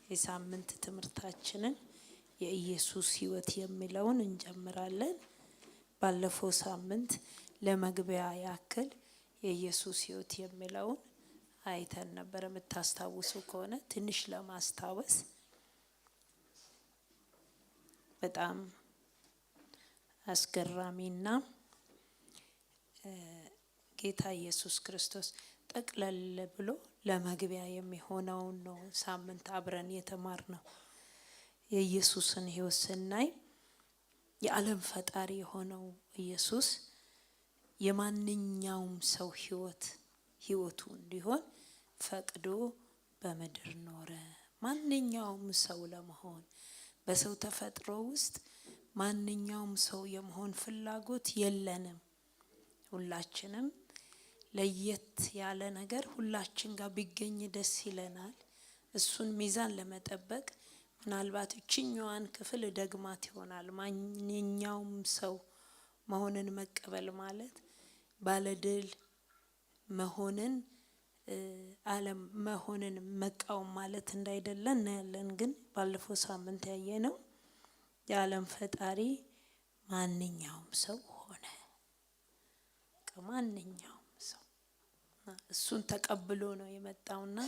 የሳምንት ትምህርታችንን የኢየሱስ ሕይወት የሚለውን እንጀምራለን። ባለፈው ሳምንት ለመግቢያ ያክል የኢየሱስ ሕይወት የሚለውን አይተን ነበር። የምታስታውሱ ከሆነ ትንሽ ለማስታወስ በጣም አስገራሚና ጌታ ኢየሱስ ክርስቶስ ጠቅለል ብሎ ለመግቢያ የሚሆነውን ነው ሳምንት አብረን የተማርነው። የኢየሱስን ሕይወት ስናይ የዓለም ፈጣሪ የሆነው ኢየሱስ የማንኛውም ሰው ሕይወቱ እንዲሆን ፈቅዶ በምድር ኖረ። ማንኛውም ሰው ለመሆን በሰው ተፈጥሮ ውስጥ ማንኛውም ሰው የመሆን ፍላጎት የለንም። ሁላችንም ለየት ያለ ነገር ሁላችን ጋር ቢገኝ ደስ ይለናል። እሱን ሚዛን ለመጠበቅ ምናልባት እችኛዋን ክፍል ደግማት ይሆናል። ማንኛውም ሰው መሆንን መቀበል ማለት ባለድል መሆንን ዓለም መሆንን መቃወም ማለት እንዳይደለ እናያለን። ግን ባለፈው ሳምንት ያየነው የዓለም ፈጣሪ ማንኛውም ሰው ሆነ። ከማንኛውም ሰው እሱን ተቀብሎ ነው የመጣውና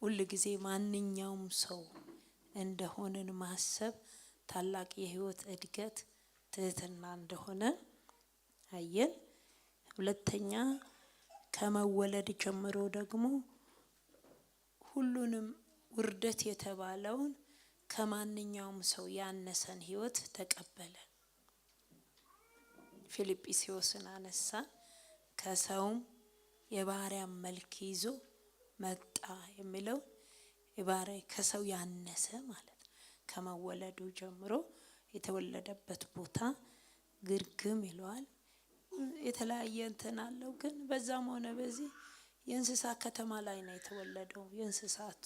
ሁል ጊዜ ማንኛውም ሰው እንደሆነን ማሰብ ታላቅ የሕይወት እድገት ትህትና እንደሆነ አየን። ሁለተኛ ከመወለድ ጀምሮ ደግሞ ሁሉንም ውርደት የተባለውን ከማንኛውም ሰው ያነሰን ሕይወት ተቀበለ። ፊልጵስዩስን አነሳ። ከሰውም የባሪያን መልክ ይዞ መጣ የሚለው የባሪያ ከሰው ያነሰ ማለት ከመወለዱ ጀምሮ የተወለደበት ቦታ ግርግም ይለዋል። የተለያየ እንትን አለው። ግን በዛም ሆነ በዚህ የእንስሳት ከተማ ላይ ነው የተወለደው። የእንስሳት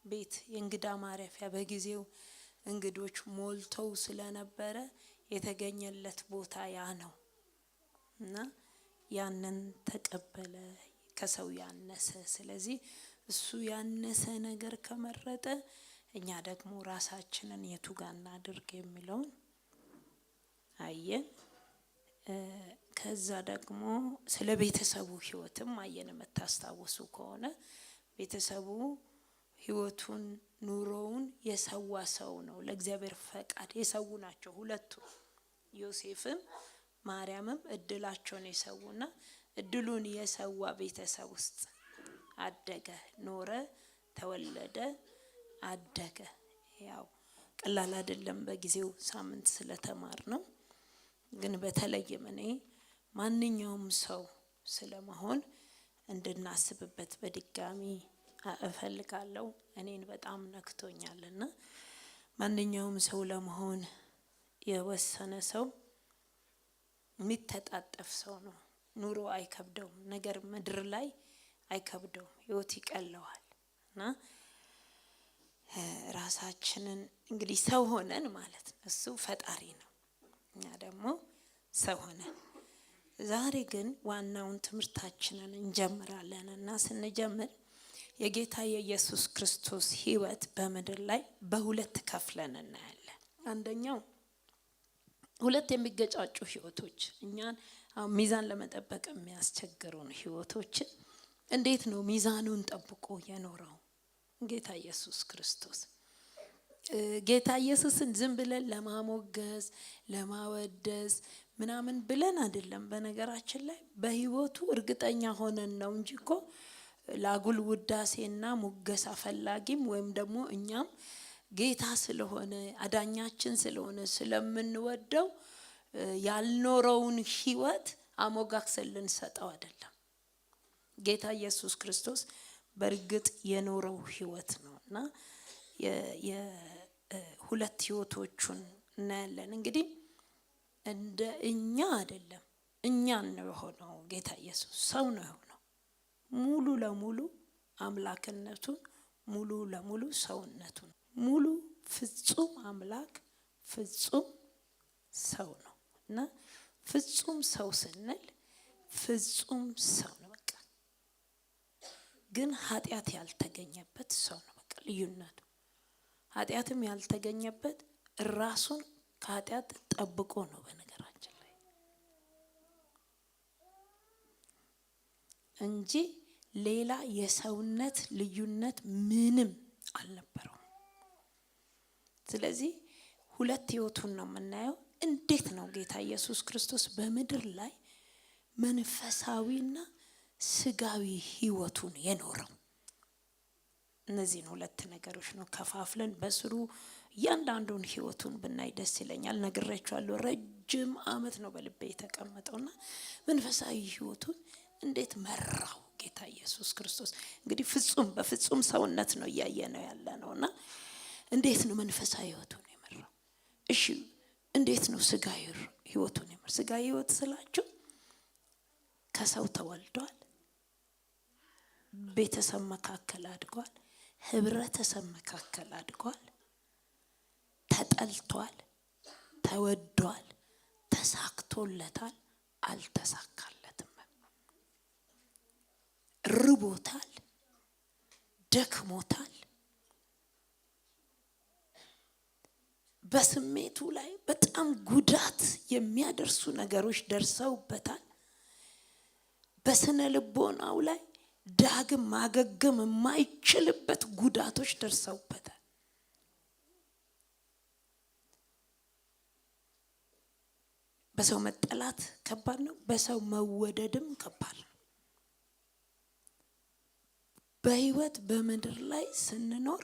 ቤት የእንግዳ ማረፊያ በጊዜው እንግዶች ሞልተው ስለነበረ የተገኘለት ቦታ ያ ነው እና ያንን ተቀበለ ከሰው ያነሰ። ስለዚህ እሱ ያነሰ ነገር ከመረጠ እኛ ደግሞ ራሳችንን የቱ ጋር እናድርግ የሚለውን አየን። ከዛ ደግሞ ስለ ቤተሰቡ ሕይወትም አየን። የምታስታውሱ ከሆነ ቤተሰቡ ሕይወቱን ኑሮውን የሰዋ ሰው ነው። ለእግዚአብሔር ፈቃድ የሰው ናቸው ሁለቱ። ዮሴፍም ማርያምም እድላቸውን የሰውና እድሉን የሰዋ ቤተሰብ ውስጥ አደገ፣ ኖረ፣ ተወለደ፣ አደገ። ያው ቀላል አይደለም በጊዜው ሳምንት ስለተማር ነው። ግን በተለይም እኔ ማንኛውም ሰው ስለመሆን እንድናስብበት በድጋሚ እፈልጋለሁ። እኔን በጣም ነክቶኛልና ማንኛውም ሰው ለመሆን የወሰነ ሰው የሚተጣጠፍ ሰው ነው። ኑሮ አይከብደውም። ነገር ምድር ላይ አይከብደውም። ሕይወት ይቀለዋል። እና ራሳችንን እንግዲህ ሰው ሆነን ማለት ነው። እሱ ፈጣሪ ነው፣ እኛ ደግሞ ሰው ሆነን። ዛሬ ግን ዋናውን ትምህርታችንን እንጀምራለን እና ስንጀምር የጌታ የኢየሱስ ክርስቶስ ሕይወት በምድር ላይ በሁለት ከፍለን እናያለን። አንደኛው ሁለት የሚገጫጩ ሕይወቶች እኛን ሚዛን ለመጠበቅ የሚያስቸግሩን ሕይወቶችን እንዴት ነው ሚዛኑን ጠብቆ የኖረው ጌታ ኢየሱስ ክርስቶስ። ጌታ ኢየሱስን ዝም ብለን ለማሞገስ ለማወደስ ምናምን ብለን አይደለም። በነገራችን ላይ በሕይወቱ እርግጠኛ ሆነን ነው እንጂ እኮ ለአጉል ውዳሴና ሙገሳ ፈላጊም ወይም ደግሞ እኛም ጌታ ስለሆነ አዳኛችን ስለሆነ ስለምንወደው ያልኖረውን ሕይወት አሞጋክሰን ልንሰጠው አይደለም። ጌታ ኢየሱስ ክርስቶስ በእርግጥ የኖረው ሕይወት ነው እና የሁለት ሕይወቶቹን እናያለን። እንግዲህ እንደ እኛ አይደለም፣ እኛን ነው የሆነው። ጌታ ኢየሱስ ሰው ነው የሆነው። ሙሉ ለሙሉ አምላክነቱን ሙሉ ለሙሉ ሰውነቱን ሙሉ ፍጹም አምላክ ፍጹም ሰው ነው እና ፍጹም ሰው ስንል ፍጹም ሰው ነው። በቃ ግን ኃጢአት ያልተገኘበት ሰው ነው። በቃ ልዩነቱ። ኃጢአትም ያልተገኘበት ራሱን ከኃጢአት ጠብቆ ነው በነገራችን ላይ እንጂ ሌላ የሰውነት ልዩነት ምንም አልነበረው። ስለዚህ ሁለት ህይወቱን ነው የምናየው። እንዴት ነው ጌታ ኢየሱስ ክርስቶስ በምድር ላይ መንፈሳዊና ስጋዊ ህይወቱን የኖረው? እነዚህን ሁለት ነገሮች ነው ከፋፍለን በስሩ እያንዳንዱን ህይወቱን ብናይ ደስ ይለኛል። ነግሬያችኋለሁ፣ ረጅም ዓመት ነው በልቤ የተቀመጠውና መንፈሳዊ ህይወቱን እንዴት መራው ጌታ ኢየሱስ ክርስቶስ። እንግዲህ በፍጹም ሰውነት ነው እያየነው ያለ ነውና እንዴት ነው መንፈሳዊ ህይወቱን የመራው? እሺ እንዴት ነው ስጋዊ ህይወቱን የመራው? ስጋዊ ህይወት ስላችሁ ከሰው ተወልዷል፣ ቤተሰብ መካከል አድጓል፣ ህብረተሰብ መካከል አድጓል፣ ተጠልቷል፣ ተወዷል፣ ተሳክቶለታል፣ አልተሳካለትም፣ ርቦታል፣ ደክሞታል፣ በስሜቱ ላይ በጣም ጉዳት የሚያደርሱ ነገሮች ደርሰውበታል። በስነ ልቦናው ላይ ዳግም ማገገም የማይችልበት ጉዳቶች ደርሰውበታል። በሰው መጠላት ከባድ ነው፣ በሰው መወደድም ከባድ ነው። በህይወት በምድር ላይ ስንኖር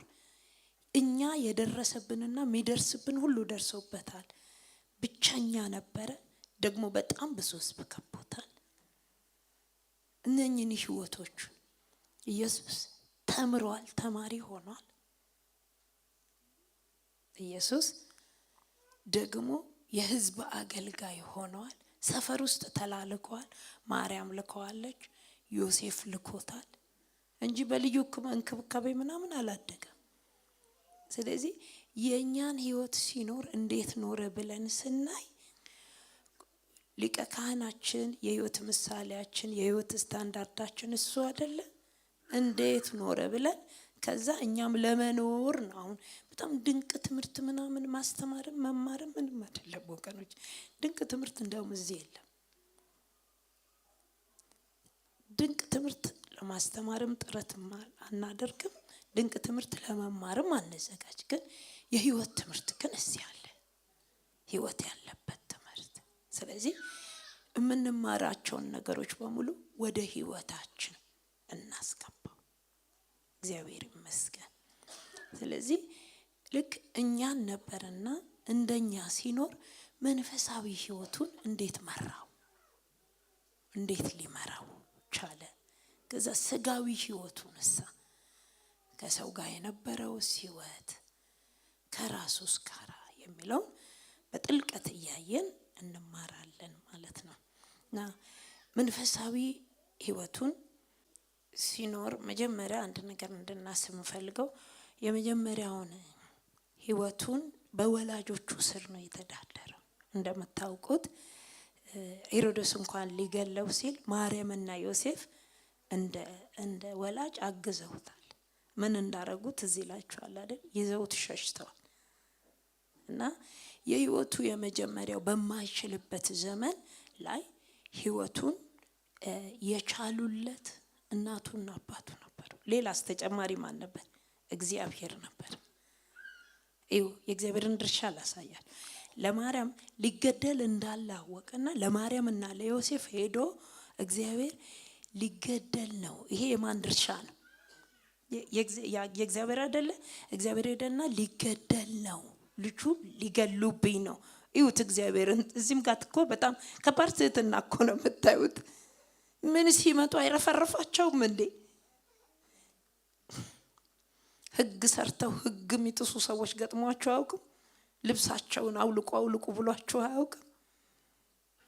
እኛ የደረሰብንና የሚደርስብን ሁሉ ደርሶበታል። ብቸኛ ነበረ፣ ደግሞ በጣም ብዙ ህዝብ ከቦታል። እነኚህን ህይወቶች ኢየሱስ ተምሯል፣ ተማሪ ሆኗል። ኢየሱስ ደግሞ የህዝብ አገልጋይ ሆኗል። ሰፈር ውስጥ ተላልቋል። ማርያም ልከዋለች፣ ዮሴፍ ልኮታል እንጂ በልዩ እንክብካቤ ምናምን አላደገም። ስለዚህ የኛን ህይወት ሲኖር እንዴት ኖረ ብለን ስናይ ሊቀ ካህናችን የህይወት ምሳሌያችን የህይወት ስታንዳርዳችን እሱ አይደለ? እንዴት ኖረ ብለን ከዛ እኛም ለመኖር ነው። አሁን በጣም ድንቅ ትምህርት ምናምን ማስተማርም መማርም ምንም አይደለም ወገኖች። ድንቅ ትምህርት እንደውም እዚህ የለም። ድንቅ ትምህርት ለማስተማርም ጥረት አናደርግም። ድንቅ ትምህርት ለመማርም አንዘጋጅ። ግን የህይወት ትምህርት ግን እዚህ አለ፣ ህይወት ያለበት ትምህርት። ስለዚህ የምንማራቸውን ነገሮች በሙሉ ወደ ህይወታችን እናስገባው። እግዚአብሔር ይመስገን። ስለዚህ ልክ እኛን ነበርና እንደኛ ሲኖር መንፈሳዊ ህይወቱን እንዴት መራው? እንዴት ሊመራው ቻለ? ከዛ ስጋዊ ህይወቱንሳ ከሰው ጋር የነበረው ህይወት ከራሱስ ጋር የሚለው በጥልቀት እያየን እንማራለን ማለት ነው። እና መንፈሳዊ ህይወቱን ሲኖር መጀመሪያ አንድ ነገር እንድናስብ የምፈልገው የመጀመሪያውን ህይወቱን በወላጆቹ ስር ነው የተዳደረው። እንደምታውቁት ሄሮድስ እንኳን ሊገለው ሲል ማርያምና ዮሴፍ እንደ ወላጅ አግዘውታል። ምን እንዳረጉት እዚህ ይላችኋል አይደል? ይዘውት ሸሽተዋል። እና የህይወቱ የመጀመሪያው በማይችልበት ዘመን ላይ ህይወቱን የቻሉለት እናቱና አባቱ ነበሩ። ሌላስ ተጨማሪ ማን ነበር? እግዚአብሔር ነበር። የእግዚአብሔርን ድርሻ ላሳያል። ለማርያም ሊገደል እንዳላወቀና ለማርያምና ለዮሴፍ ሄዶ እግዚአብሔር ሊገደል ነው። ይሄ የማን ድርሻ ነው? የእግዚአብሔር አይደለ? እግዚአብሔር ሄደና ሊገደል ነው፣ ልጁ ሊገሉብኝ ነው። ይሁት እግዚአብሔርን እዚህም ጋር እኮ በጣም ከባድ ትህትና እኮ ነው የምታዩት። ምን ሲመጡ አይረፈረፋቸውም እንዴ? ህግ ሰርተው ህግ የሚጥሱ ሰዎች ገጥሟቸው አያውቅም? ልብሳቸውን አውልቁ ብሏቸው አያውቅም?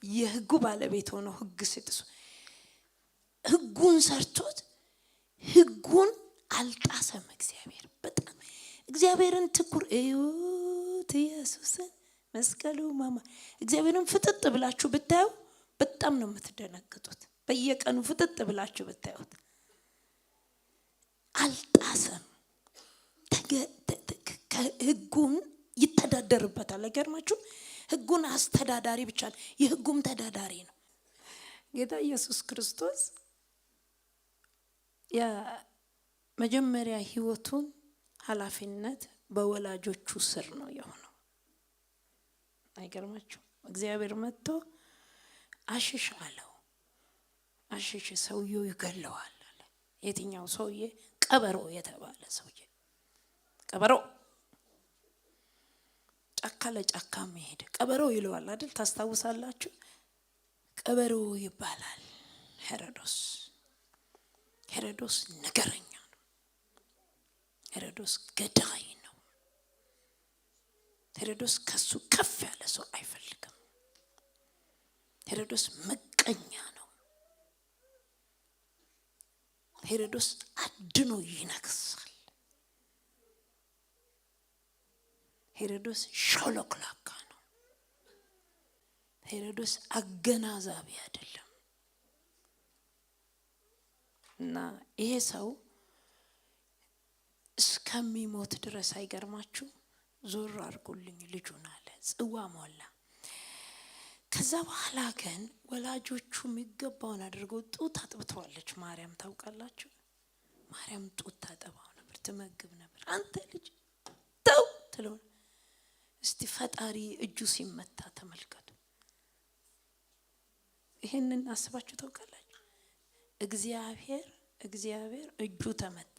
የህጉ ባለቤት ሆነው ህግ ሲጥሱ ህጉን ሰርቶት ህጉን አልጣሰም። እግዚአብሔር በጣም እግዚአብሔርን ትኩር እዩት። ኢየሱስን መስቀሉ ማማ እግዚአብሔርን ፍጥጥ ብላችሁ ብታዩ በጣም ነው የምትደነግጡት። በየቀኑ ፍጥጥ ብላችሁ ብታዩት አልጣሰም። ህጉን ይተዳደርበታል። አይገርማችሁ? ህጉን አስተዳዳሪ ብቻ ነው፣ የህጉም ተዳዳሪ ነው። ጌታ ኢየሱስ ክርስቶስ የመጀመሪያ ህይወቱን ኃላፊነት በወላጆቹ ስር ነው የሆነው። አይገርማችሁ? እግዚአብሔር መጥቶ አሽሽ አለው። አሽሽ ሰውየው ይገለዋል አለ። የትኛው ሰውዬ? ቀበሮ የተባለ ሰውዬ። ቀበሮ ጫካ ለጫካ መሄድ ቀበሮ ይለዋል አይደል? ታስታውሳላችሁ? ቀበሮ ይባላል። ሄሮዶስ ነገረኛ ነው። ሄሮዶስ ገዳይ ነው። ሄሮዶስ ከሱ ከፍ ያለ ሰው አይፈልግም። ሄሮዶስ መቀኛ ነው። ሄሮዶስ አድኖ ይነግሳል። ሄሮዶስ ሾሎክላካ ነው። ሄሮዶስ አገናዛቢ አይደለም። እና ይሄ ሰው እስከሚሞት ድረስ አይገርማችሁ? ዞር አድርጉልኝ ልጁን አለ። ጽዋ ሞላ። ከዛ በኋላ ግን ወላጆቹ የሚገባውን አድርገው ጡት አጥብተዋለች ማርያም። ታውቃላችሁ? ማርያም ጡት ታጠባው ነበር፣ ትመግብ ነበር። አንተ ልጅ ተው ትለው። እስቲ ፈጣሪ እጁ ሲመታ ተመልከቱ። ይሄንን አስባችሁ ታውቃላችሁ? እግዚአብሔር እጁ ተመታ።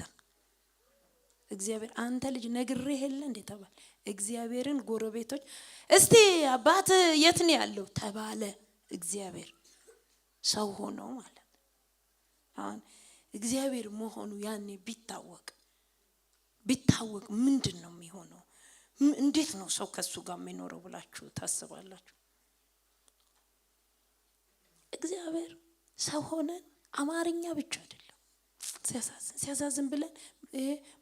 እግዚአብሔር አንተ ልጅ ነግሬህ የለ እንዴ ተባለ። እግዚአብሔርን ጎረቤቶች እስቲ አባት የት ነው ያለው ተባለ። እግዚአብሔር ሰው ሆኖ ማለት አሁን እግዚአብሔር መሆኑ ያኔ ቢታወቅ ምንድነው የሚሆነው? እንዴት ነው ሰው ከሱ ጋር የሚኖረው ብላችሁ ታስባላችሁ? እግዚአብሔር ሰው ሆነን አማርኛ ብቻ አይደለም ሲያሳዝን ብለን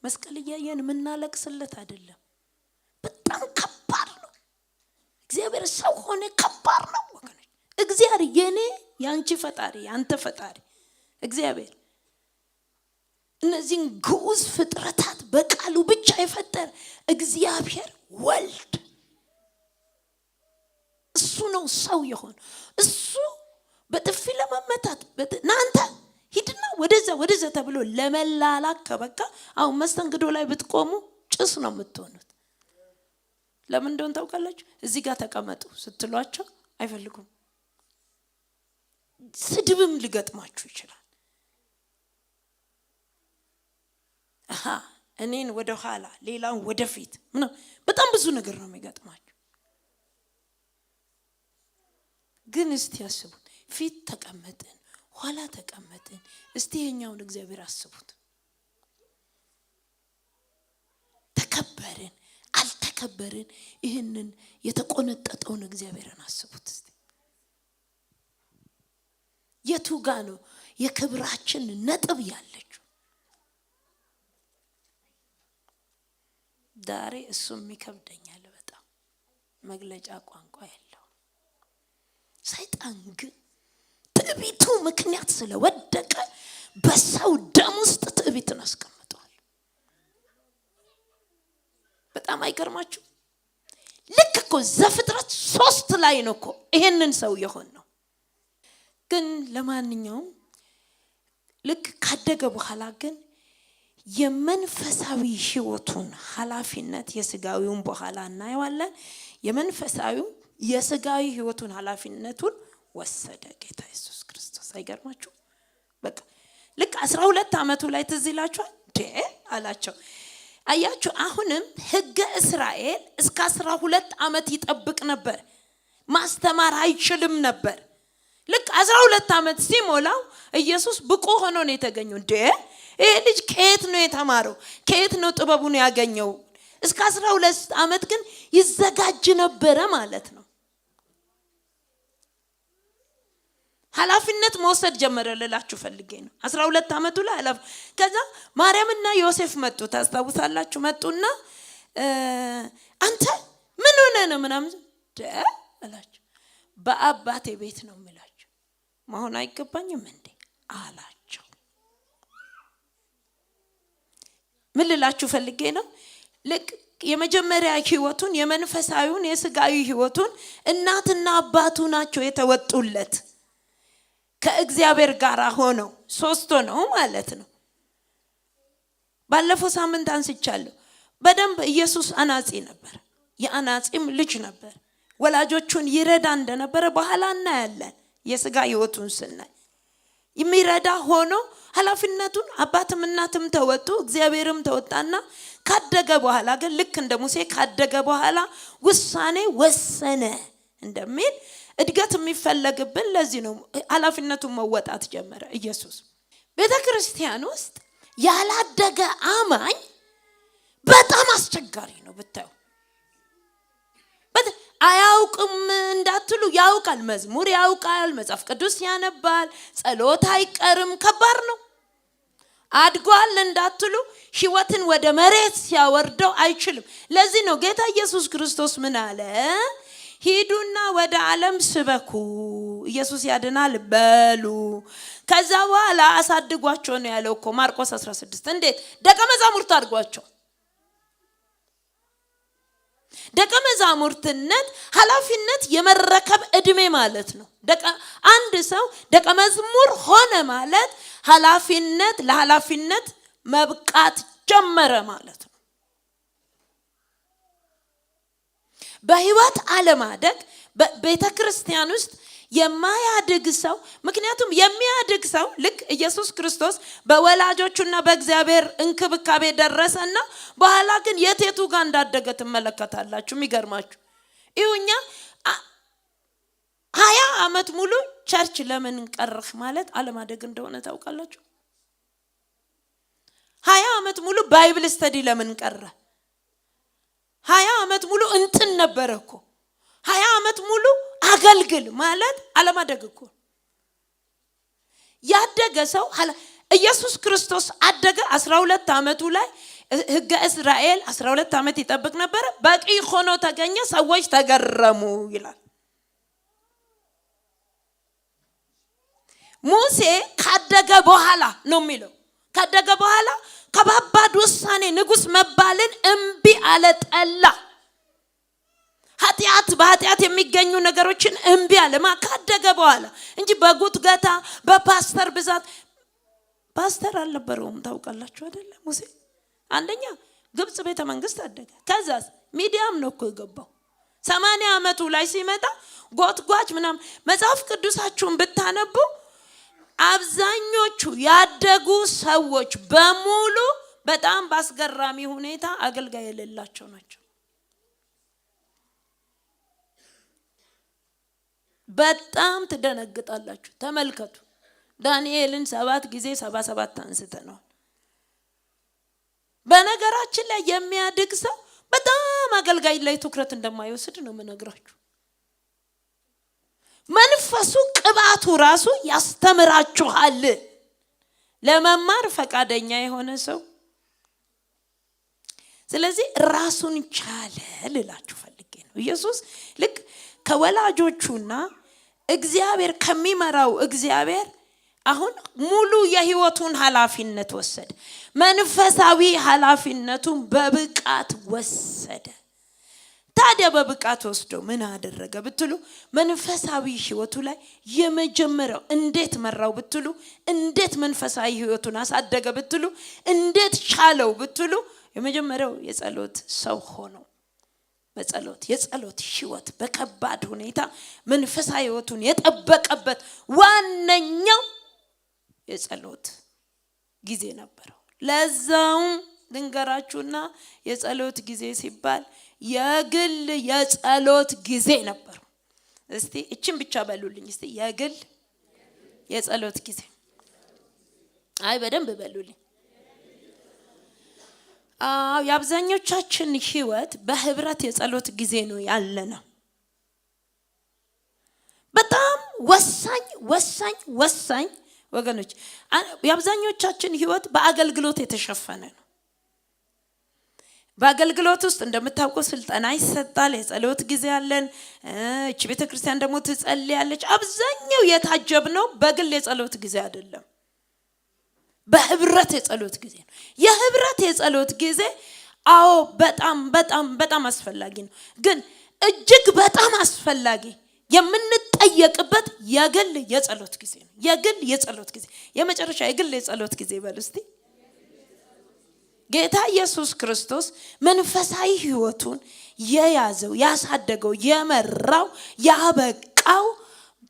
መስቀል እያየን የምናለቅስለት አይደለም። በጣም ከባድ ነው። እግዚአብሔር ሰው ሆነ ከባድ ነው ወገኖች። እግዚአብሔር የኔ ያንቺ ፈጣሪ ያንተ ፈጣሪ እግዚአብሔር እነዚህን ግዑዝ ፍጥረታት በቃሉ ብቻ የፈጠረ እግዚአብሔር ወልድ እሱ ነው ሰው የሆነ። እሱ በጥፊ ለመመታት ናንተ ሂድና ወደዛ ተብሎ ለመላላክ ከበቃ አሁን መስተንግዶ ላይ ብትቆሙ ጭስ ነው የምትሆኑት። ለምን እንደሆነ ታውቃላችሁ? እዚህ ጋር ተቀመጡ ስትሏቸው አይፈልጉም። ስድብም ሊገጥማችሁ ይችላል። እኔን ወደ ኋላ ሌላውን ወደፊት በጣም ብዙ ነገር ነው የሚገጥማችሁ። ግን እስቲ አስቡት፣ ፊት ተቀመጥን ኋላ ተቀመጥን። እስቲ የኛውን እግዚአብሔር አስቡት። ተከበርን አልተከበርን፣ ይህንን የተቆነጠጠውን እግዚአብሔርን አስቡት እስቲ። የቱ ጋ ነው የክብራችን ነጥብ ያለችው? ዛሬ እሱም ይከብደኛል በጣም መግለጫ ቋንቋ የለው። ሰይጣን ግን ትዕቢቱ ምክንያት ስለወደቀ በሰው ደም ውስጥ ትዕቢትን አስቀምጧል። በጣም አይገርማችሁ? ልክ እኮ ዘፍጥረት 3 ላይ ነው እኮ ይሄንን ሰው የሆን ነው። ግን ለማንኛውም ልክ ካደገ በኋላ ግን የመንፈሳዊ ህይወቱን ኃላፊነት የስጋዊውን በኋላ እናየዋለን። የመንፈሳዊው የስጋዊ ህይወቱን ኃላፊነቱን ወሰደ ጌታ ኢየሱስ ክርስቶስ። አይገርማችሁ? በቃ ልክ 12 አመቱ ላይ ትዝ ይላችኋል አላቸው። አያችሁ? አሁንም ህገ እስራኤል እስከ 12 አመት ይጠብቅ ነበር። ማስተማር አይችልም ነበር። ልክ 12 አመት ሲሞላው ኢየሱስ ብቁ ሆኖ ነው የተገኘው። ይሄ ልጅ ከየት ነው የተማረው? ከየት ነው ጥበቡን ያገኘው? እስከ 12 አመት ግን ይዘጋጅ ነበረ ማለት ነው። ኃላፊነት መውሰድ ጀመረ ልላችሁ ፈልጌ ነው። 12 አመቱ ላይ ኃላፊ። ከዛ ማርያምና ዮሴፍ መጡ። ታስታውሳላችሁ? መጡና አንተ ምን ሆነ ነው ምናምን አላችሁ። በአባቴ ቤት ነው የምላችሁ፣ መሆን አይገባኝም እንዴ አላቸው። ምን ልላችሁ ፈልጌ ነው? ልክ የመጀመሪያ ህይወቱን የመንፈሳዊውን የስጋዊ ህይወቱን እናትና አባቱ ናቸው የተወጡለት ከእግዚአብሔር ጋር ሆነው ሶስት ሆነው ማለት ነው። ባለፈው ሳምንት አንስቻለሁ። በደንብ ኢየሱስ አናጺ ነበር፣ የአናጺም ልጅ ነበር። ወላጆቹን ይረዳ እንደነበረ በኋላ እናያለን። የስጋ ህይወቱን ስናይ የሚረዳ ሆኖ ኃላፊነቱን አባትም እናትም ተወጡ፣ እግዚአብሔርም ተወጣና ካደገ በኋላ ግን ልክ እንደ ሙሴ ካደገ በኋላ ውሳኔ ወሰነ እንደሚል እድገት የሚፈለግብን ለዚህ ነው። ኃላፊነቱን መወጣት ጀመረ ኢየሱስ። ቤተክርስቲያን ውስጥ ያላደገ አማኝ በጣም አስቸጋሪ ነው ብታዩ። አያውቅም እንዳትሉ ያውቃል፣ መዝሙር ያውቃል፣ መጽሐፍ ቅዱስ ያነባል፣ ጸሎት አይቀርም፣ ከባድ ነው። አድጓል እንዳትሉ ህይወትን ወደ መሬት ሲያወርደው አይችልም። ለዚህ ነው ጌታ ኢየሱስ ክርስቶስ ምን አለ? ሂዱና ወደ ዓለም ስበኩ፣ ኢየሱስ ያድናል በሉ፣ ከዛ በኋላ አሳድጓቸው ነው ያለው እኮ ማርቆስ 16። እንዴት? ደቀ መዛሙርት አድርጓቸው። ደቀ መዛሙርትነት ኃላፊነት የመረከብ እድሜ ማለት ነው። አንድ ሰው ደቀ መዝሙር ሆነ ማለት ኃላፊነት ለኃላፊነት መብቃት ጀመረ ማለት ነው። በህይወት አለማደግ በቤተክርስቲያን ውስጥ የማያድግ ሰው፣ ምክንያቱም የሚያድግ ሰው ልክ ኢየሱስ ክርስቶስ በወላጆቹና በእግዚአብሔር እንክብካቤ ደረሰና በኋላ ግን የቴቱ ጋር እንዳደገ ትመለከታላችሁ። የሚገርማችሁ ይሁኛ 20 ዓመት ሙሉ ቸርች ለምን ቀረህ ማለት አለማደግ እንደሆነ ታውቃላችሁ። 20 ዓመት ሙሉ ባይብል ስተዲ ለምን ቀረ? 20 ዓመት ሙሉ እንትን ነበር እኮ 20 ዓመት ሙሉ አገልግል ማለት አለማደግ እኮ። ያደገ ሰው ኢየሱስ ክርስቶስ አደገ 12 ዓመቱ ላይ ሕገ እስራኤል 12 ዓመት ይጠብቅ ነበር። በቂ ሆኖ ተገኘ፣ ሰዎች ተገረሙ ይላል። ሙሴ ካደገ በኋላ ነው የሚለው። ካደገ በኋላ ከባባድ ውሳኔ ንጉስ መባልን እምቢ አለ፣ ጠላ። በኃጢአት የሚገኙ ነገሮችን እምቢ አለ ካደገ በኋላ እንጂ በጉትገታ በፓስተር ብዛት። ፓስተር አልነበረውም ታውቃላችሁ አይደለ? ሙሴ አንደኛ ግብጽ ቤተ መንግስት አደገ። ከዛ ሚዲያም ነው እኮ የገባው። 80 ዓመቱ ላይ ሲመጣ ጎትጓች ምናምን። መጽሐፍ ቅዱሳችሁን ብታነቡ አብዛኞቹ ያደጉ ሰዎች በሙሉ በጣም ባስገራሚ ሁኔታ አገልጋይ የሌላቸው ናቸው። በጣም ትደነግጣላችሁ። ተመልከቱ፣ ዳንኤልን 7 ጊዜ 77 አንስተናል። በነገራችን ላይ የሚያድግ ሰው በጣም አገልጋይ ላይ ትኩረት እንደማይወስድ ነው የምነግራችሁ። መንፈሱ ቅባቱ ራሱ ያስተምራችኋል። ለመማር ፈቃደኛ የሆነ ሰው ስለዚህ ራሱን ቻለ ልላችሁ ፈልጌ ነው። ኢየሱስ ልክ ከወላጆቹና እግዚአብሔር ከሚመራው እግዚአብሔር አሁን ሙሉ የህይወቱን ኃላፊነት ወሰደ። መንፈሳዊ ኃላፊነቱን በብቃት ወሰደ። ታዲያ በብቃት ወስዶ ምን አደረገ ብትሉ መንፈሳዊ ህይወቱ ላይ የመጀመሪያው እንዴት መራው ብትሉ፣ እንዴት መንፈሳዊ ህይወቱን አሳደገ ብትሉ፣ እንዴት ቻለው ብትሉ የመጀመሪያው የጸሎት ሰው ሆኖ የጸሎት ህይወት በከባድ ሁኔታ መንፈሳዊ ህይወቱን የጠበቀበት ዋነኛው የጸሎት ጊዜ ነበር። ለዛው ልንገራችሁና የጸሎት ጊዜ ሲባል የግል የጸሎት ጊዜ ነበር። እስቲ እቺን ብቻ በሉልኝ። እስቲ የግል የጸሎት ጊዜ። አይ በደንብ በሉልኝ። የአብዛኞቻችን ህይወት በህብረት የጸሎት ጊዜ ነው ያለነው። በጣም ወሳኝ ወገኖች፣ የአብዛኞቻችን ህይወት በአገልግሎት የተሸፈነ ነው። በአገልግሎት ውስጥ እንደምታውቁ ስልጠና ይሰጣል፣ የጸሎት ጊዜ አለን። እቺ ቤተክርስቲያን ደግሞ ትጸልያለች። አብዛኛው የታጀብነው በግል የጸሎት ጊዜ አይደለም፣ በህብረት የጸሎት ጊዜ ነው። የህብረት የጸሎት ጊዜ አዎ በጣም በጣም በጣም አስፈላጊ ነው። ግን እጅግ በጣም አስፈላጊ የምንጠየቅበት የግል የጸሎት ጊዜ ነው። የግል የጸሎት ጊዜ የመጨረሻ የግል የጸሎት ጊዜ በሉ እስቲ። ጌታ ኢየሱስ ክርስቶስ መንፈሳዊ ህይወቱን የያዘው ያሳደገው የመራው ያበቃው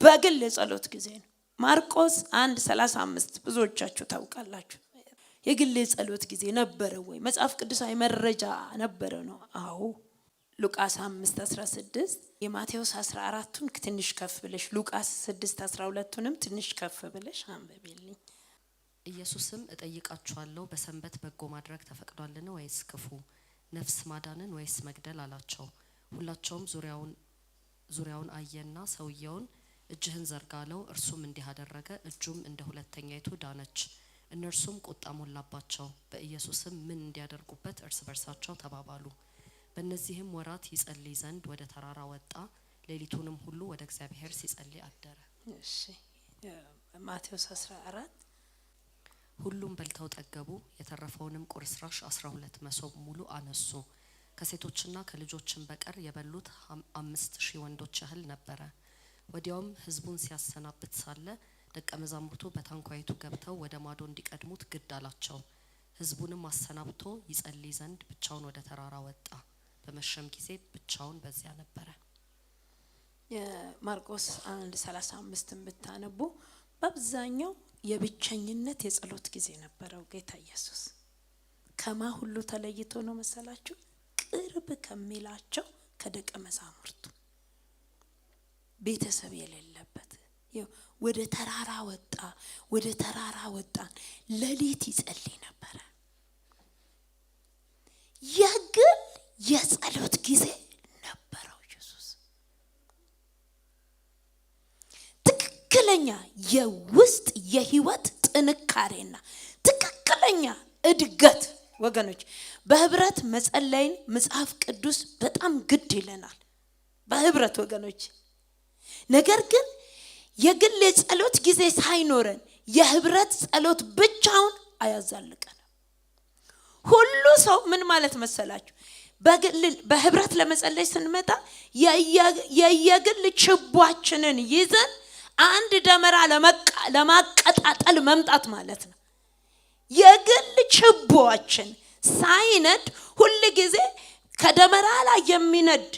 በግል የጸሎት ጊዜ ነው። ማርቆስ 1:35 ብዙዎቻችሁ ታውቃላችሁ። የግል የጸሎት ጊዜ ነበረ ወይ? መጽሐፍ ቅዱሳዊ መረጃ ነበረ ነው? አዎ። ሉቃስ 5:16 የማቴዎስ 14ቱን ትንሽ ከፍ ብለሽ ሉቃስ 6:12ቱንም ትንሽ ከፍ ብለሽ አንብቢልኝ። ኢየሱስም እጠይቃችኋለሁ በሰንበት በጎ ማድረግ ተፈቅዷልን ወይስ ክፉ ነፍስ ማዳንን ወይስ መግደል አላቸው። ሁላቸውም ዙሪያውን አየና ሰውየውን እጅህን ዘርጋ አለው። እርሱም እንዲህ አደረገ። እጁም እንደ ሁለተኛይቱ ዳነች። እነርሱም ቁጣ ሞላባቸው። በኢየሱስም ምን እንዲያደርጉበት እርስ በርሳቸው ተባባሉ። በእነዚህም ወራት ይጸልይ ዘንድ ወደ ተራራ ወጣ። ሌሊቱንም ሁሉ ወደ እግዚአብሔር ሲጸልይ አደረ። እሺ ማቴዎስ 14 ሁሉም በልተው ጠገቡ። የተረፈውንም ቁርስራሽ 12 መሶብ ሙሉ አነሱ። ከሴቶችና ከልጆችም በቀር የበሉት 5000 ወንዶች ያህል ነበረ። ወዲያውም ሕዝቡን ሲያሰናብት ሳለ ደቀ መዛሙርቱ በታንኳይቱ ገብተው ወደ ማዶ እንዲቀድሙት ግድ አላቸው። ሕዝቡንም አሰናብቶ ይጸልይ ዘንድ ብቻውን ወደ ተራራ ወጣ። በመሸም ጊዜ ብቻውን በዚያ ነበረ። የማርቆስ 1:35 ብታነቡ በአብዛኛው የብቸኝነት የጸሎት ጊዜ ነበረው። ጌታ ኢየሱስ ከማ ሁሉ ተለይቶ ነው መሰላችሁ? ቅርብ ከሚላቸው ከደቀ መዛሙርቱ ቤተሰብ የሌለበት ወደ ተራራ ወጣ። ወደ ተራራ ወጣን። ሌሊት ይጸልይ ነበረ። የግል የጸሎት ጊዜ ነበረው ኢየሱስ። ትክክለኛ የውስጥ የህይወት ጥንካሬና ትክክለኛ እድገት ወገኖች፣ በህብረት መጸለይን መጽሐፍ ቅዱስ በጣም ግድ ይለናል። በህብረት ወገኖች። ነገር ግን የግል የጸሎት ጊዜ ሳይኖረን የህብረት ጸሎት ብቻውን አያዛልቀንም። ሁሉ ሰው ምን ማለት መሰላችሁ? በህብረት ለመጸለይ ስንመጣ የየግል ችቦአችንን ይዘን አንድ ደመራ ለማቀጣጠል መምጣት ማለት ነው። የግል ችቦአችን ሳይነድ ሁሉ ጊዜ ከደመራ ላይ የሚነድ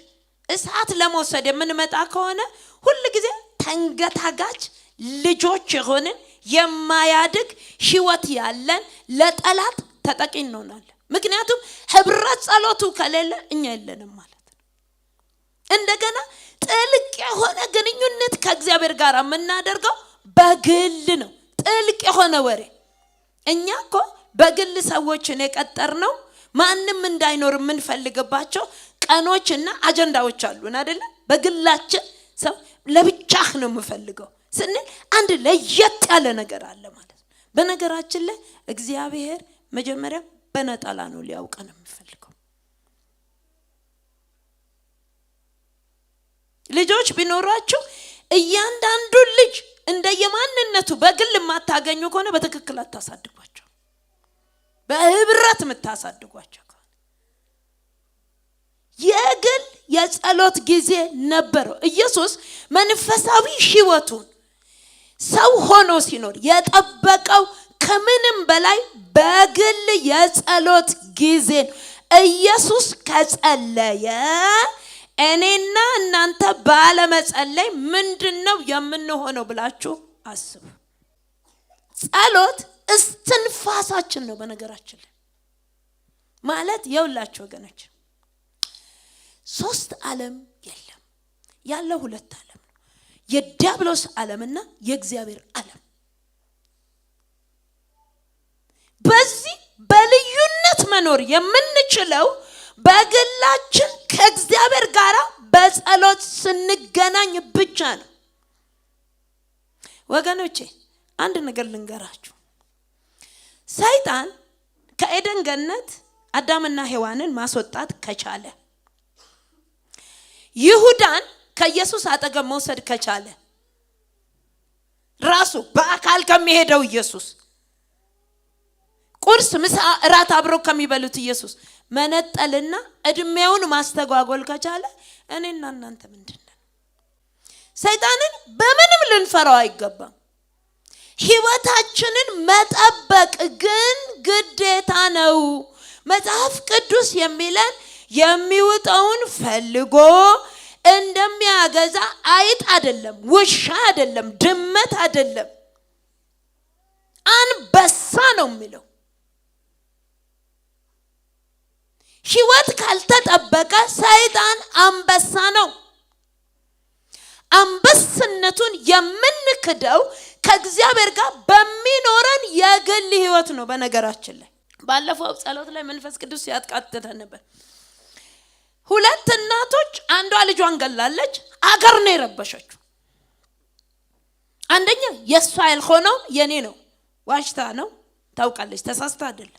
እሳት ለመውሰድ የምንመጣ ከሆነ ሁሉ ጊዜ ተንገታጋች ልጆች የሆንን የማያድግ ህይወት ያለን ለጠላት ተጠቂ እንሆናለን። ምክንያቱም ህብረት ጸሎቱ ከሌለ እኛ የለንም ማለት ነው። እንደገና ጥልቅ የሆነ ግንኙነት ከእግዚአብሔር ጋር የምናደርገው በግል ነው። ጥልቅ የሆነ ወሬ እኛ እኮ በግል ሰዎችን የቀጠርነው ማንም እንዳይኖር የምንፈልግባቸው ቀኖችና አጀንዳዎች አሉን አይደለ? በግላችን ሰው ለብቻህ ነው የምፈልገው ስንል አንድ ለየት ያለ ነገር አለ ማለት ነው። በነገራችን ላይ እግዚአብሔር መጀመሪያ በነጠላ ነው ሊያውቀን የሚፈልገው። ልጆች ቢኖራችሁ እያንዳንዱ ልጅ እንደየማንነቱ በግል የማታገኙ ከሆነ በትክክል አታሳድጓቸው። በህብረት የምታሳድጓቸው ከሆነ የግል የጸሎት ጊዜ ነበረው። ኢየሱስ መንፈሳዊ ህይወቱን ሰው ሆኖ ሲኖር የጠበቀው ከምንም በላይ በግል የጸሎት ጊዜ ነው። ኢየሱስ ከጸለየ እኔና እናንተ ባለመጸለይ ምንድነው የምንሆነው ብላችሁ አስቡ። ጸሎት እስትንፋሳችን ነው። በነገራችን ላይ ማለት የውላችሁ ወገኖች 3 ዓለም የለም፣ ያለው 2 ዓለም ነው። የዲያብሎስ ዓለምና የእግዚአብሔር ዓለም። በዚህ በልዩነት መኖር የምንችለው በግላችን ከእግዚአብሔር ጋር በጸሎት ስንገናኝ ብቻ ነው። ወገኖቼ አንድ ነገር ልንገራችሁ። ሰይጣን ከኤደን ገነት አዳምና ሔዋንን ማስወጣት ከቻለ፣ ይሁዳን ከኢየሱስ አጠገብ መውሰድ ከቻለ፣ ራሱ በአካል ከሚሄደው ኢየሱስ ቁርስ ምሳ እራት አብሮ ከሚበሉት ኢየሱስ መነጠልና እድሜውን ማስተጓጎል ከቻለ እኔና እናንተ ምንድነው? ሰይጣንን በምንም ልንፈራው አይገባም። ህይወታችንን መጠበቅ ግን ግዴታ ነው። መጽሐፍ ቅዱስ የሚለን የሚውጠውን ፈልጎ እንደሚያገዛ አይጥ አይደለም፣ ውሻ አይደለም፣ ድመት አይደለም፣ አንበሳ ነው የሚለው። ህይወት ካልተጠበቀ ሰይጣን አንበሳ ነው። አንበስነቱን የምንክደው ከእግዚአብሔር ጋር በሚኖረን የግል ህይወት ነው። በነገራችን ላይ ባለፈው ጸሎት ላይ መንፈስ ቅዱስ ያጥቃተተ ነበር። ሁለት እናቶች አንዷ ልጇን ገላለች። አገር ነው የረበሸችው። አንደኛ የሷ ያልሆነው የኔ ነው፣ ዋሽታ ነው፣ ታውቃለች፣ ተሳስታ አይደለም፣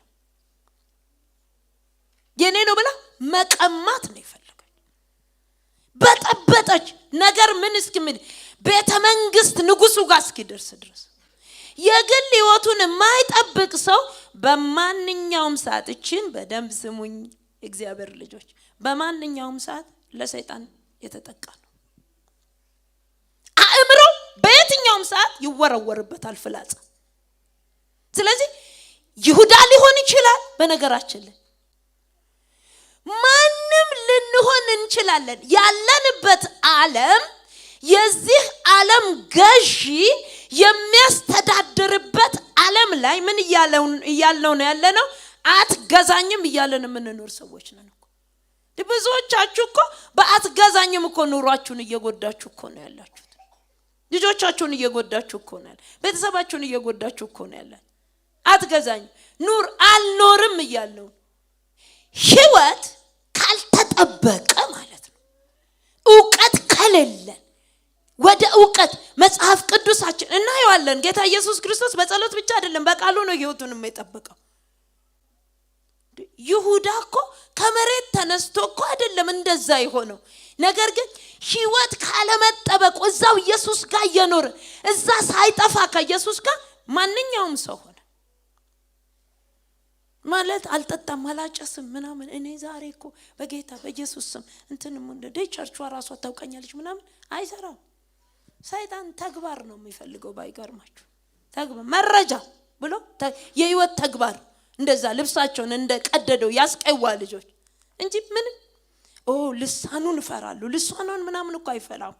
የኔ ነው ብላ መቀማት ነው የፈለገች። በጠበጠች ነገር ምን እስኪምን ቤተ መንግስት ንጉሱ ጋር እስኪደርስ ድረስ። የግል ህይወቱን የማይጠብቅ ሰው በማንኛውም ሰዓት እቺን በደንብ ስሙኝ እግዚአብሔር ልጆች፣ በማንኛውም ሰዓት ለሰይጣን የተጠቃ ነው። አእምሮ በየትኛውም ሰዓት ይወረወርበታል ፍላጻ። ስለዚህ ይሁዳ ሊሆን ይችላል። በነገራችን ላይ ማንም ልንሆን እንችላለን። ያለንበት ዓለም የዚህ ዓለም ገዢ የሚያስተዳድርበት ዓለም ላይ ምን እያልነው ነው ያለነው? አትገዛኝም እያለን የምንኖር ሰዎች ነን እኮ። ብዙዎቻችሁ እኮ በአትገዛኝም እኮ ኑሯችሁን እየጎዳችሁ እኮ ነው ያላችሁት። ልጆቻችሁን እየጎዳችሁ እኮ ነው ያላችሁት። ቤተሰባችሁን እየጎዳችሁ እኮ ነው ያላችሁት። አትገዛኝ ኑር አልኖርም እያልነው። ህይወት ካልተጠበቀ ማለት ነው፣ ዕውቀት ከሌለን ወደ ዕውቀት መጽሐፍ ቅዱሳችን እናየዋለን። ጌታ ኢየሱስ ክርስቶስ በጸሎት ብቻ አይደለም በቃሉ ነው ህይወቱን የጠበቀው። ይሁዳ እኮ ከመሬት ተነስቶ እኮ አይደለም እንደዛ የሆነው። ነገር ግን ህይወት ካለመጠበቁ እዛው ኢየሱስ ጋር እየኖረ እዛ ሳይጠፋ ከኢየሱስ ጋር ማንኛውም ሰው ሆነ ማለት አልጠጣም አላጨስም ምናምን። እኔ ዛሬ እኮ በጌታ በኢየሱስ ስም እንትንም እንደ ቸርቿ ራሷ ታውቀኛለች ምናምን አይሰራም። ሰይጣን ተግባር ነው የሚፈልገው። ባይገርማችሁ ተግባር መረጃ ብሎ የህይወት ተግባር እንደዛ ልብሳቸውን እንደቀደደው ያስቀዋ ልጆች እንጂ ምን ልሳኑን ፈራሉ። ልሳኑን ምናምን እኮ አይፈራም።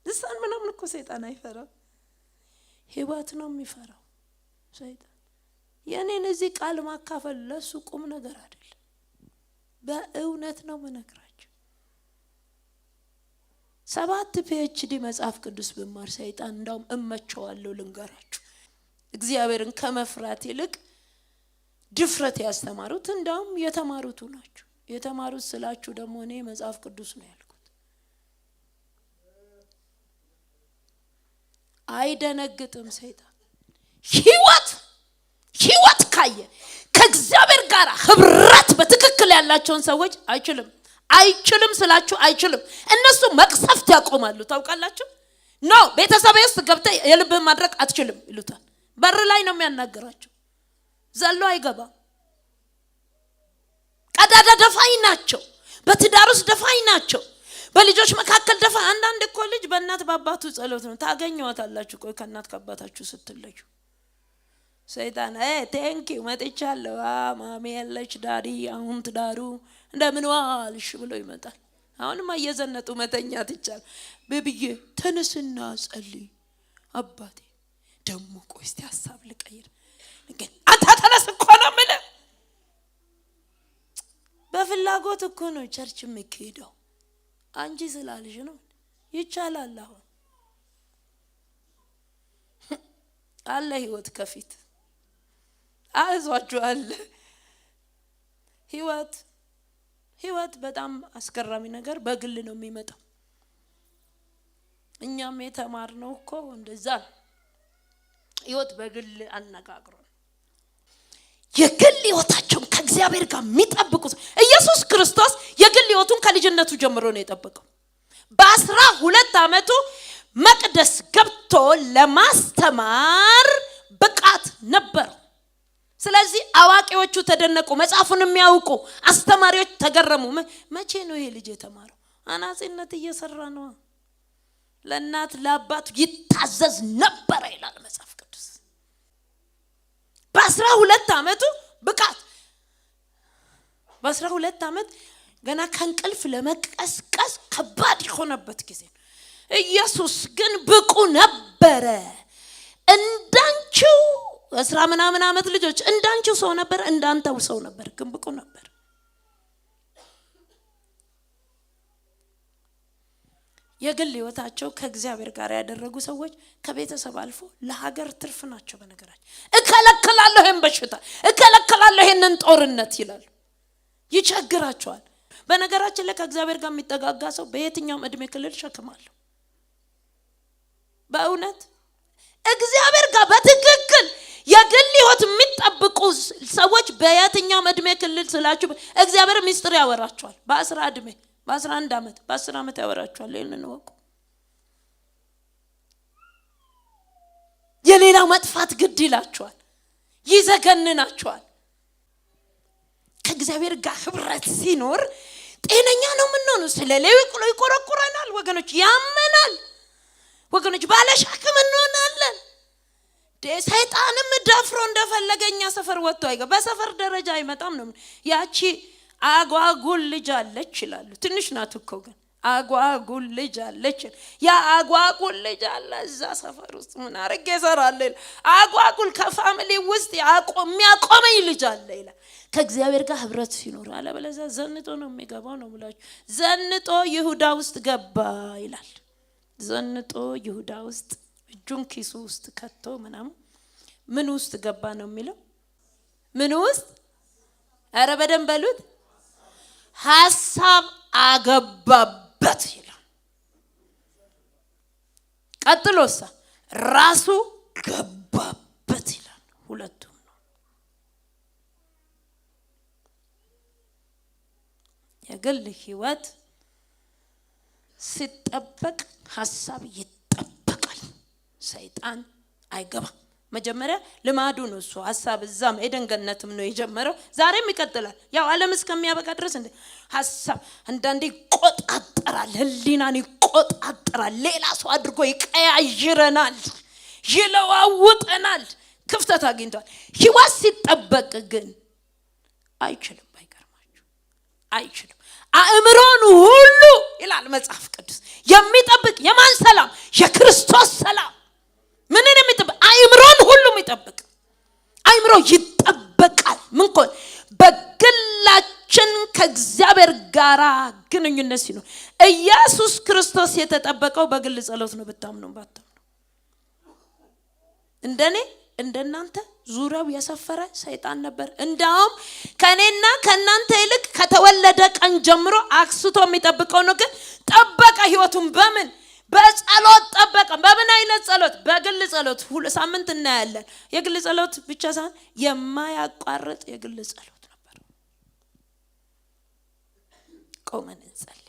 ልሳን ምናምን እኮ ሰይጣን አይፈራም። ህይወት ነው የሚፈራው ሰይጣን። የኔን እዚህ ቃል ማካፈል ለሱ ቁም ነገር አይደለም፣ በእውነት ነው መነግራችሁ። 7 PhD መጽሐፍ ቅዱስ ብማር ሰይጣን እንዳውም እመቸዋለሁ ልንገራችሁ። እግዚአብሔርን ከመፍራት ይልቅ ድፍረት ያስተማሩት እንዳውም የተማሩት ናቸው። የተማሩት ስላችሁ ደግሞ እኔ መጽሐፍ ቅዱስ ነው ያልኩት። አይደነግጥም ሰይጣን። ህይወት ካየ ከእግዚአብሔር ጋር ህብረት በትክክል ያላቸውን ሰዎች አይችልም ስላችሁ አይችልም። እነሱ መቅሰፍት ያቆማሉ። ታውቃላችሁ? ቤተሰቤ ውስጥ ገብተ የልብህን ማድረግ አትችልም ይሉታል። በር ላይ ነው የሚያናገራቸው። ዘሎ አይገባም። ቀዳዳ ደፋይ ናቸው። በትዳር ውስጥ ደፋይ ናቸው። በልጆች መካከል ደፋይ። አንዳንድ እኮ ልጅ በእናት በአባቱ ጸሎት ነው ታገኘዋታላችሁ። ቆይ ከእናት ከአባታችሁ ስትለዩ ሰይጣን ቴንኪው መጥቻለሁ፣ ማሚ ያለች ዳዲ አሁን ትዳሩ እንደምን ዋልሽ ብሎ ይመጣል። አሁንማ እየዘነጡ መተኛት ይቻላል። በብዬ ተነስና ጸልይ አባቴ ደሞ ቆይ እስቲ ሐሳብ ልቀይር። ግን አንተ ተነስ እኮ ነው የምልህ። በፍላጎት እኮ ነው ቸርች የምትሄደው አንቺ ስላልሽ ነው። ይቻላል። አሁን አለ ህይወት ከፊት አይዟችሁ አለ ህይወት በጣም አስገራሚ ነገር በግል ነው የሚመጣው። እኛም የተማርነው እኮ እንደዛ ህይወት በግል አነጋግሮ የግል ህይወታቸውን ከእግዚአብሔር ጋር የሚጠብቁት ኢየሱስ ክርስቶስ የግል ህይወቱን ከልጅነቱ ጀምሮ ነው የጠበቀው። በ12 ዓመቱ መቅደስ ገብቶ ለማስተማር ብቃት ነበር። ስለዚህ አዋቂዎቹ ተደነቁ፣ መጽሐፉን የሚያውቁ አስተማሪዎች ተገረሙ። መቼ ነው ይሄ ልጅ የተማረው? አናጺነት እየሰራ ነው። ለእናት ለአባቱ ይታዘዝ ነበር ይላል መጽሐፍ ቅዱስ። በ12 ዓመቱ ብቃት፣ በ12 ዓመት ገና ከእንቅልፍ ለመቀስቀስ ከባድ የሆነበት ጊዜ። ኢየሱስ ግን ብቁ ነበረ። እንዳንቺው 10 ምናምን ዓመት ልጆች እንዳንቺው ሰው ነበር፣ እንዳንተው ሰው ነበር፣ ግን ብቁ ነበር። የግል ህይወታቸው ከእግዚአብሔር ጋር ያደረጉ ሰዎች ከቤተሰብ አልፎ ለሀገር ትርፍ ናቸው። በነገራችን እከለክላለሁ ይሄን በሽታ፣ እከለክላለሁ ይሄንን ጦርነት ይላሉ። ይቸግራቸዋል። በነገራችን ላይ ከእግዚአብሔር ጋር የሚጠጋጋ ሰው በየትኛውም እድሜ ክልል ሸክማለሁ። በእውነት እግዚአብሔር ጋር በትክክል የግል ህይወት የሚጠብቁ ሰዎች በየትኛውም እድሜ ክልል ስላችሁ እግዚአብሔር ሚስጥር ያወራቸዋል። በ10 እድሜ፣ በ11 ዓመት፣ በ10 ዓመት ያወራቸዋል። ይሄንን ወቁ። የሌላው መጥፋት ግድ ይላቸዋል፣ ይዘገንናቸዋል። ከእግዚአብሔር ጋር ህብረት ሲኖር ጤነኛ ነው የምንሆነው። ስለሌው ይቆረቁረናል ወገኖች፣ ያመናል ወገኖች፣ ባለሻክም እንሆናለን። ሰይጣንም ደፍሮ እንደፈለገኛ ሰፈር ወጥቶ አይገባ። በሰፈር ደረጃ አይመጣም ነው። ያቺ አጓጉል ልጅ አለች ይላሉ። ትንሽ ናት እኮ ግን አጓጉል ልጅ አለች። ያ አጓጉል ልጅ አለ እዛ ሰፈር ውስጥ ምን አርጌ እሰራለሁ? አጓጉል ከፋሚሊ ውስጥ የሚያቆመኝ ልጅ አለ ይላል። ከእግዚአብሔር ጋር ህብረት ሲኖር አለበለዚያ ዘንጦ ነው የሚገባው ነው ብላችሁ። ዘንጦ ይሁዳ ውስጥ ገባ ይላል። ዘንጦ ይሁዳ ውስጥ እጁን ኪሱ ውስጥ ከቶ ምናምን ምን ውስጥ ገባ ነው የሚለው? ምን ውስጥ? አረ በደንብ በሉት። ሐሳብ አገባበት ይላል። ቀጥሎሳ ራሱ ገባበት ይላል። ሁለቱም ነው። የግል ህይወት ሲጠበቅ ሐሳብ ይጠበቃል። ሰይጣን አይገባም። መጀመሪያ ልማዱ ነው እሱ ሐሳብ። እዛም ኤደን ገነትም ነው የጀመረው፣ ዛሬም ይቀጥላል። ያው ዓለም እስከሚያበቃ ድረስ እንደ ሐሳብ አንዳንዴ ይቆጣጠራል፣ ህሊናን ይቆጣጠራል፣ ሌላ ሰው አድርጎ ይቀያይረናል፣ ይለዋውጠናል። ክፍተት አግኝቷል። ህይወት ሲጠበቅ ግን አይችልም። ባይገርማችሁ አይችልም። አእምሮን ሁሉ ይላል መጽሐፍ ቅዱስ የሚጠብቅ የማን ሰላም? የክርስቶስ ሰላም። ምንን የሚጠብቅ? አእምሮን ሁሉ የሚጠብቅ። አእምሮ ይጠበቃል። ምን ኮን? በግላችን ከእግዚአብሔር ጋር ግንኙነት ሲኖር። ኢየሱስ ክርስቶስ የተጠበቀው በግል ጸሎት ነው። ብታምኑ ባታምኑ እንደኔ እንደናንተ ዙሪያው የሰፈረ ሰይጣን ነበር። እንዳውም ከኔና ከናንተ ይልቅ ከተወለደ ቀን ጀምሮ አክስቶ የሚጠብቀው ነው። ግን ጠበቀ ህይወቱን። በምን? በጸሎት ጠበቀ። በምን አይነት ጸሎት? በግል ጸሎት። ሳምንት እናያለን። የግል ጸሎት ብቻ ሳይሆን የማያቋርጥ የግል ጸሎት ነበር። ቆመን እንጸልይ።